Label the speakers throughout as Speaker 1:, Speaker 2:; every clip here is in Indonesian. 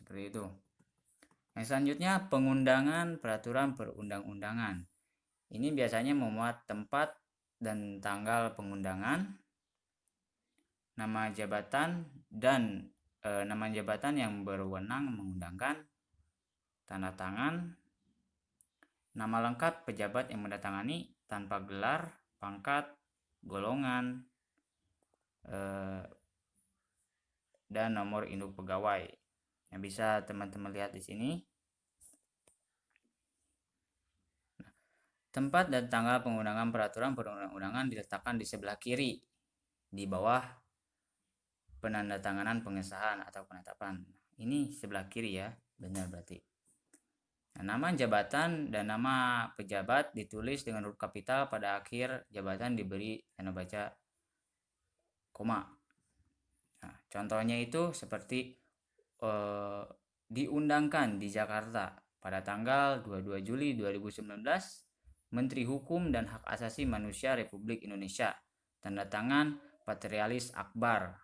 Speaker 1: seperti itu. Yang selanjutnya, pengundangan peraturan perundang-undangan. Ini biasanya memuat tempat dan tanggal pengundangan, nama jabatan dan nama jabatan yang berwenang mengundangkan, tanda tangan, nama lengkap pejabat yang mendatangani tanpa gelar, pangkat, golongan, dan nomor induk pegawai. Yang bisa teman-teman lihat di sini. Tempat dan tanggal pengundangan peraturan perundang-undangan diletakkan di sebelah kiri di bawah penandatanganan pengesahan atau penetapan. Ini sebelah kiri ya, benar berarti. Nah, nama jabatan dan nama pejabat ditulis dengan huruf kapital, pada akhir jabatan diberi tanda baca koma. Nah, contohnya itu seperti diundangkan di Jakarta pada tanggal 22 Juli 2019, Menteri Hukum dan Hak Asasi Manusia Republik Indonesia, tanda tangan Patrialis Akbar.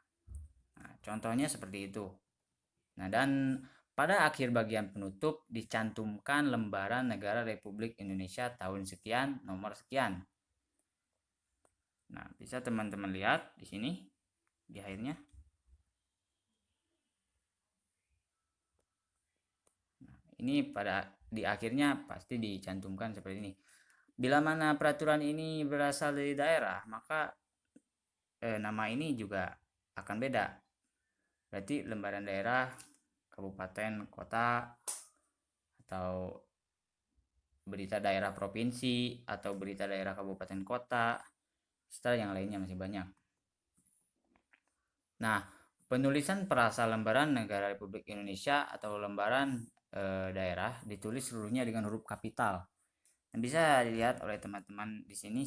Speaker 1: Nah, contohnya seperti itu. Nah, dan pada akhir bagian penutup dicantumkan lembaran negara Republik Indonesia tahun sekian, nomor sekian. Nah, bisa teman-teman lihat di sini di akhirnya. Nah, ini di akhirnya pasti dicantumkan seperti ini. Bila mana peraturan ini berasal dari daerah, maka nama ini juga akan beda. Berarti lembaran daerah, kabupaten, kota, atau berita daerah provinsi, atau berita daerah kabupaten kota, serta yang lainnya masih banyak. Nah, penulisan perasal lembaran negara Republik Indonesia atau lembaran daerah ditulis seluruhnya dengan huruf kapital. Dan bisa dilihat oleh teman-teman di sini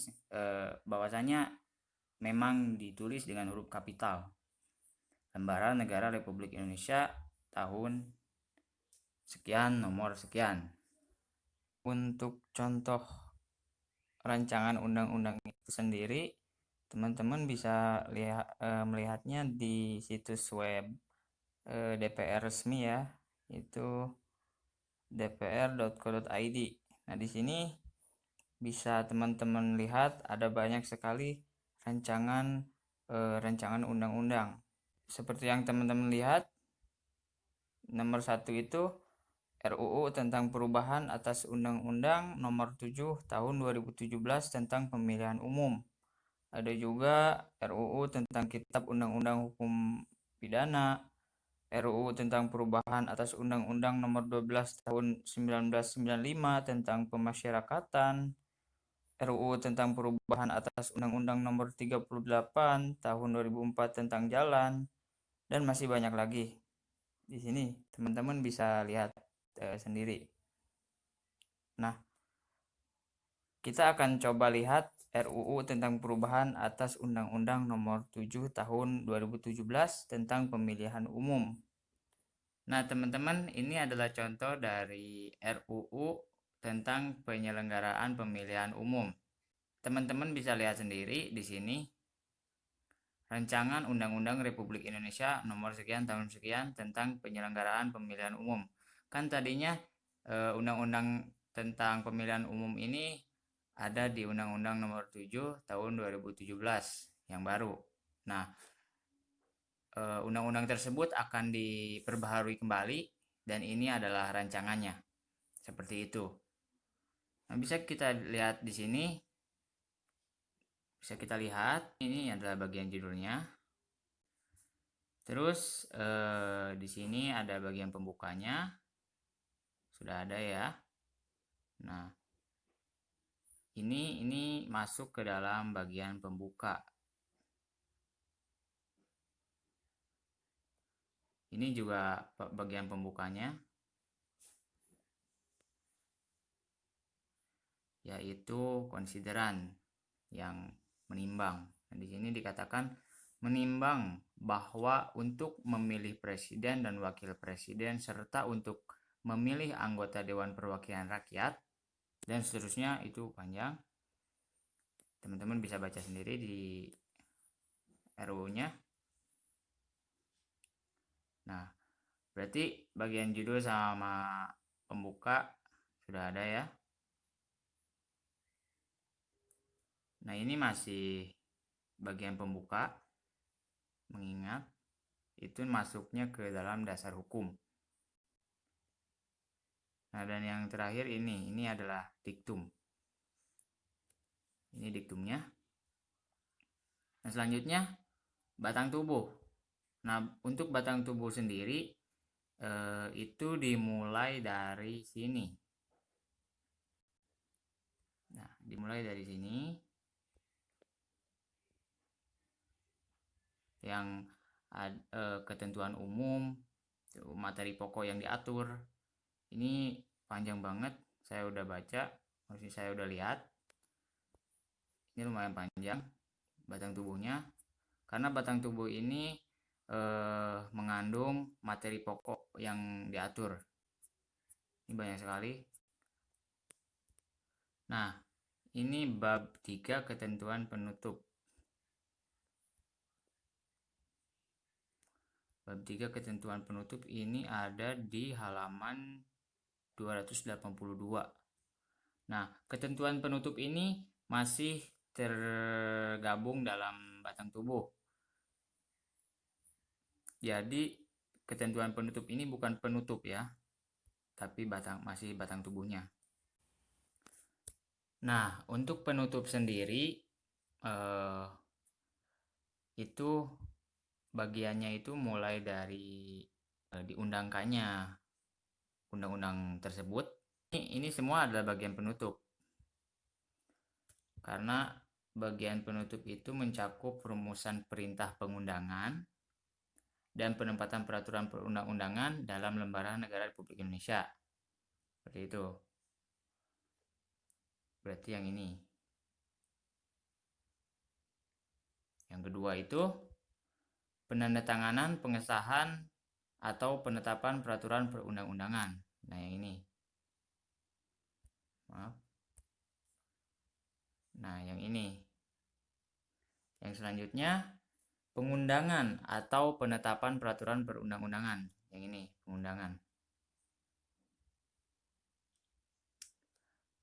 Speaker 1: bahwasanya memang ditulis dengan huruf kapital. Lembaran negara Republik Indonesia tahun sekian, nomor sekian. Untuk contoh rancangan undang-undang itu sendiri, teman-teman bisa melihatnya di situs web DPR resmi ya, itu dpr.co.id. Nah, di sini bisa teman-teman lihat ada banyak sekali rancangan undang-undang. Seperti yang teman-teman lihat, nomor 1 itu RUU tentang perubahan atas Undang-Undang Nomor 7 Tahun 2017 tentang Pemilihan Umum. Ada juga RUU tentang Kitab Undang-Undang Hukum Pidana, RUU tentang perubahan atas Undang-Undang Nomor 12 Tahun 1995 tentang Pemasyarakatan, RUU tentang perubahan atas Undang-Undang Nomor 38 Tahun 2004 tentang Jalan, dan masih banyak lagi. Di sini teman-teman bisa lihat sendiri. Nah, kita akan coba lihat RUU tentang perubahan atas Undang-Undang Nomor 7 Tahun 2017 tentang Pemilihan Umum. Nah, teman-teman, ini adalah contoh dari RUU tentang penyelenggaraan pemilihan umum. Teman-teman bisa lihat sendiri di sini. Rancangan Undang-Undang Republik Indonesia Nomor sekian tahun sekian tentang penyelenggaraan pemilihan umum. Kan tadinya Undang-Undang tentang pemilihan umum ini ada di Undang-Undang Nomor 7 Tahun 2017 yang baru. Nah, undang-undang tersebut akan diperbaharui kembali dan ini adalah rancangannya. Seperti itu. Nah, bisa kita lihat di sini. Bisa kita lihat, ini adalah bagian judulnya. Terus di sini ada bagian pembukanya. Sudah ada ya. Nah, ini masuk ke dalam bagian pembuka. Ini juga bagian pembukanya, yaitu konsideran yang menimbang. Dan di sini dikatakan menimbang bahwa untuk memilih presiden dan wakil presiden serta untuk memilih anggota Dewan Perwakilan Rakyat dan seterusnya, itu panjang. Teman-teman bisa baca sendiri di RUU-nya. Nah, Berarti bagian judul sama pembuka sudah ada ya. Nah, ini masih bagian pembuka, mengingat itu masuknya ke dalam dasar hukum. Nah, dan yang terakhir ini adalah diktum. Ini diktumnya. Nah, selanjutnya batang tubuh. Nah, untuk batang tubuh sendiri itu dimulai dari sini. Nah, dimulai dari sini. Yang ketentuan umum, materi pokok yang diatur. Ini panjang banget, saya udah baca, maksudnya saya udah lihat. Ini lumayan panjang batang tubuhnya, karena batang tubuh ini mengandung materi pokok yang diatur. Ini banyak sekali. Nah, ini bab 3 ketentuan penutup. Bab 3 ketentuan penutup ini ada di halaman 282. Nah, ketentuan penutup ini masih tergabung dalam batang tubuh. Jadi, ketentuan penutup ini bukan penutup ya, tapi masih batang tubuhnya. Nah, untuk penutup sendiri itu bagiannya itu mulai dari diundangkannya undang-undang tersebut. Ini semua adalah bagian penutup, karena bagian penutup itu mencakup rumusan perintah pengundangan dan penempatan peraturan perundang-undangan dalam lembaran negara Republik Indonesia. Seperti itu. Berarti yang ini. Yang kedua itu penandatanganan, pengesahan, atau penetapan peraturan perundang-undangan. Nah, yang ini. Maaf. Nah, yang ini. Yang selanjutnya, pengundangan atau penetapan peraturan perundang-undangan. Yang ini, pengundangan.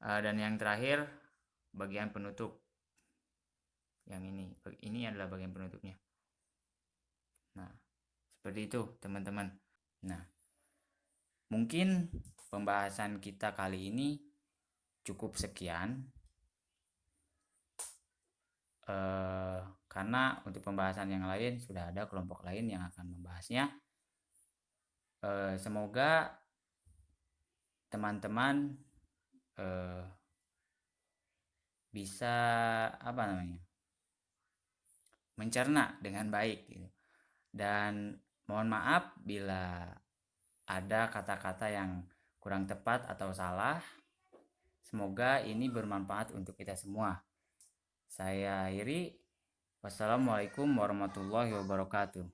Speaker 1: Dan yang terakhir, bagian penutup. Yang ini adalah bagian penutupnya. Nah, seperti itu teman-teman. Nah, mungkin pembahasan kita kali ini cukup sekian. Karena untuk pembahasan yang lain sudah ada kelompok lain yang akan membahasnya. Semoga teman-teman bisa mencerna dengan baik gitu. Dan mohon maaf bila ada kata-kata yang kurang tepat atau salah. Semoga ini bermanfaat untuk kita semua. Saya akhiri. Wassalamualaikum warahmatullahi wabarakatuh.